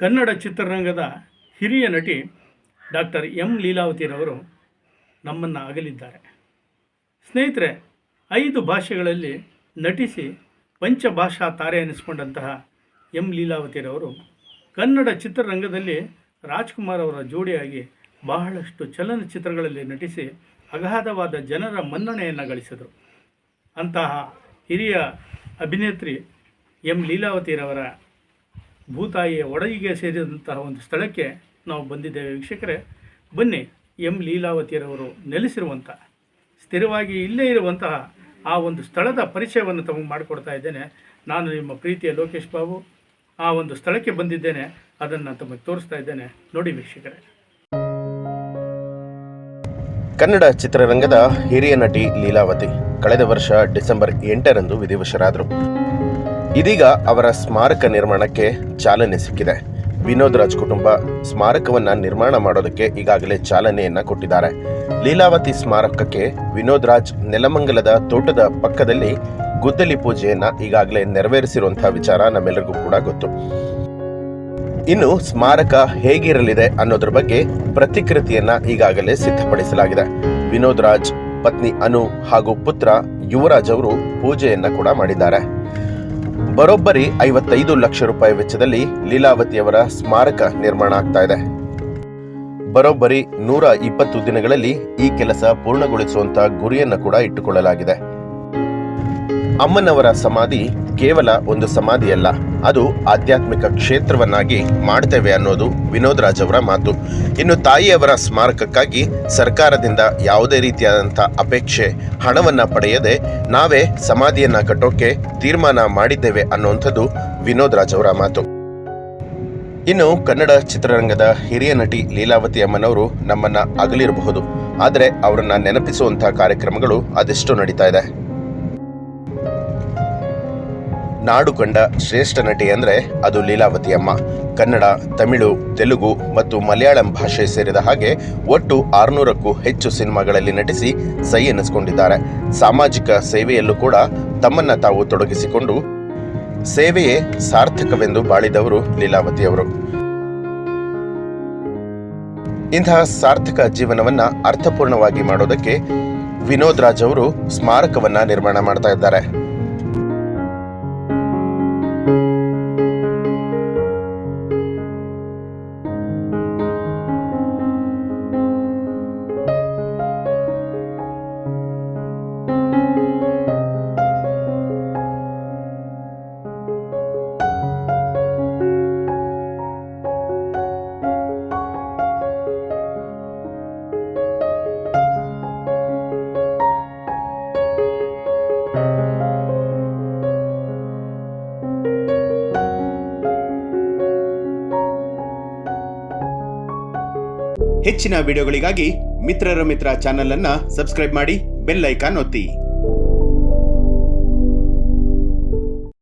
ಕನ್ನಡ ಚಿತ್ರರಂಗದ ಹಿರಿಯ ನಟಿ ಡಾಕ್ಟರ್ ಎಂ ಲೀಲಾವತಿರವರು ನಮ್ಮನ್ನು ಅಗಲಿದ್ದಾರೆ. ಸ್ನೇಹಿತರೆ, 5 ಭಾಷೆಗಳಲ್ಲಿ ನಟಿಸಿ ಪಂಚಭಾಷಾ ತಾರೆ ಎನಿಸಿಕೊಂಡಂತಹ ಎಂ ಲೀಲಾವತಿರವರು ಕನ್ನಡ ಚಿತ್ರರಂಗದಲ್ಲಿ ರಾಜ್ಕುಮಾರ್ ಅವರ ಜೋಡಿಯಾಗಿ ಬಹಳಷ್ಟು ಚಲನಚಿತ್ರಗಳಲ್ಲಿ ನಟಿಸಿ ಅಗಾಧವಾದ ಜನರ ಮನ್ನಣೆಯನ್ನು ಗಳಿಸಿದರು. ಅಂತಹ ಹಿರಿಯ ಅಭಿನೇತ್ರಿ ಎಂ ಲೀಲಾವತಿರವರ ಭೂತಾಯಿಯ ಒಡಗಿಗೆ ಸೇರಿದಂತಹ ಒಂದು ಸ್ಥಳಕ್ಕೆ ನಾವು ಬಂದಿದ್ದೇವೆ. ವೀಕ್ಷಕರೇ, ಬನ್ನಿ ಎಂ ಲೀಲಾವತಿರವರು ನೆಲೆಸಿರುವಂಥ, ಸ್ಥಿರವಾಗಿ ಇಲ್ಲೇ ಇರುವಂತಹ ಆ ಒಂದು ಸ್ಥಳದ ಪರಿಚಯವನ್ನು ತಮಗೆ ಮಾಡಿಕೊಡ್ತಾ ಇದ್ದೇನೆ. ನಾನು ನಿಮ್ಮ ಪ್ರೀತಿಯ ಲೋಕೇಶ್ ಬಾಬು. ಆ ಒಂದು ಸ್ಥಳಕ್ಕೆ ಬಂದಿದ್ದೇನೆ, ಅದನ್ನು ತಮಗೆ ತೋರಿಸ್ತಾ ಇದ್ದೇನೆ. ನೋಡಿ ವೀಕ್ಷಕರೇ. ಕನ್ನಡ ಚಿತ್ರರಂಗದ ಹಿರಿಯ ನಟಿ ಲೀಲಾವತಿ ಕಳೆದ ವರ್ಷ ಡಿಸೆಂಬರ್ 8ರಂದು ವಿಧಿವಶರಾದರು. ಇದೀಗ ಅವರ ಸ್ಮಾರಕ ನಿರ್ಮಾಣಕ್ಕೆ ಚಾಲನೆ ಸಿಕ್ಕಿದೆ. ವಿನೋದ್ ರಾಜ್ ಕುಟುಂಬ ಸ್ಮಾರಕವನ್ನು ನಿರ್ಮಾಣ ಮಾಡೋದಕ್ಕೆ ಈಗಾಗಲೇ ಚಾಲನೆಯನ್ನು ಕೊಟ್ಟಿದ್ದಾರೆ. ಲೀಲಾವತಿ ಸ್ಮಾರಕಕ್ಕೆ ವಿನೋದ್ ರಾಜ್ ನೆಲಮಂಗಲದ ತೋಟದ ಪಕ್ಕದಲ್ಲಿ ಗುದ್ದಲಿ ಪೂಜೆಯನ್ನು ಈಗಾಗಲೇ ನೆರವೇರಿಸಿರುವಂತಹ ವಿಚಾರ ನಮ್ಮೆಲ್ಲರಿಗೂ ಕೂಡ ಗೊತ್ತು. ಇನ್ನು ಸ್ಮಾರಕ ಹೇಗಿರಲಿದೆ ಅನ್ನೋದ್ರ ಬಗ್ಗೆ ಪ್ರತಿಕೃತಿಯನ್ನ ಈಗಾಗಲೇ ಸಿದ್ಧಪಡಿಸಲಾಗಿದೆ. ವಿನೋದ್ ರಾಜ್ ಪತ್ನಿ ಅನು ಹಾಗೂ ಪುತ್ರ ಯುವರಾಜ್ ಅವರು ಪೂಜೆಯನ್ನ ಕೂಡ ಮಾಡಿದ್ದಾರೆ. ಬರೋಬ್ಬರಿ 55 ಲಕ್ಷ ರೂಪಾಯಿ ವೆಚ್ಚದಲ್ಲಿ ಲೀಲಾವತಿಯವರ ಸ್ಮಾರಕ ನಿರ್ಮಾಣ ಆಗ್ತಾ ಇದೆ. ಬರೋಬ್ಬರಿ 120 ದಿನಗಳಲ್ಲಿ ಈ ಕೆಲಸ ಪೂರ್ಣಗೊಳಿಸುವಂತ ಗುರಿಯನ್ನು ಕೂಡ ಇಟ್ಟುಕೊಳ್ಳಲಾಗಿದೆ. ಅಮ್ಮನವರ ಸಮಾಧಿ ಕೇವಲ ಒಂದು ಸಮಾಧಿಯಲ್ಲ, ಅದು ಆಧ್ಯಾತ್ಮಿಕ ಕ್ಷೇತ್ರವನ್ನಾಗಿ ಮಾಡ್ತೇವೆ ಅನ್ನೋದು ವಿನೋದ್ ರಾಜ್ ಅವರ ಮಾತು. ಇನ್ನು ತಾಯಿಯವರ ಸ್ಮಾರಕಕ್ಕಾಗಿ ಸರ್ಕಾರದಿಂದ ಯಾವುದೇ ರೀತಿಯಾದಂಥ ಅಪೇಕ್ಷೆ, ಹಣವನ್ನ ಪಡೆಯದೆ ನಾವೇ ಸಮಾಧಿಯನ್ನ ಕಟ್ಟೋಕೆ ತೀರ್ಮಾನ ಮಾಡಿದ್ದೇವೆ ಅನ್ನುವಂಥದ್ದು ವಿನೋದ್ ರಾಜ್ ಅವರ ಮಾತು. ಇನ್ನು ಕನ್ನಡ ಚಿತ್ರರಂಗದ ಹಿರಿಯ ನಟಿ ಲೀಲಾವತಿ ಅಮ್ಮನವರು ನಮ್ಮನ್ನ ಅಗಲಿರಬಹುದು, ಆದರೆ ಅವರನ್ನ ನೆನಪಿಸುವಂತಹ ಕಾರ್ಯಕ್ರಮಗಳು ಅದೆಷ್ಟೋ ನಡೀತಾ ಇದೆ. ನಾಡು ಕಂಡ ಶ್ರೇಷ್ಠ ನಟಿ ಅಂದರೆ ಅದು ಲೀಲಾವತಿ ಅಮ್ಮ. ಕನ್ನಡ, ತಮಿಳು, ತೆಲುಗು ಮತ್ತು ಮಲಯಾಳಂ ಭಾಷೆ ಸೇರಿದ ಹಾಗೆ ಒಟ್ಟು 600ಕ್ಕೂ ಹೆಚ್ಚು ಸಿನಿಮಾಗಳಲ್ಲಿ ನಟಿಸಿ ಸೈ ಎನಿಸಿಕೊಂಡಿದ್ದಾರೆ. ಸಾಮಾಜಿಕ ಸೇವೆಯಲ್ಲೂ ಕೂಡ ತಮ್ಮನ್ನ ತಾವು ತೊಡಗಿಸಿಕೊಂಡು ಸೇವೆಯೇ ಸಾರ್ಥಕವೆಂದು ಬಾಳಿದವರು ಲೀಲಾವತಿಯವರು. ಇಂತಹ ಸಾರ್ಥಕ ಜೀವನವನ್ನ ಅರ್ಥಪೂರ್ಣವಾಗಿ ಮಾಡೋದಕ್ಕೆ ವಿನೋದ್ ರಾಜ್ ಅವರು ಸ್ಮಾರಕವನ್ನ ನಿರ್ಮಾಣ ಮಾಡ್ತಾ ಇದ್ದಾರೆ. ಹೆಚ್ಚಿನ ವಿಡಿಯೋಗಳಿಗಾಗಿ ಮಿತ್ರರ ಮಿತ್ರ ಚಾನೆಲ್ ಅನ್ನು ಸಬ್ಸ್ಕ್ರೈಬ್ ಮಾಡಿ, ಬೆಲ್ ಐಕಾನ್ ಒತ್ತಿ.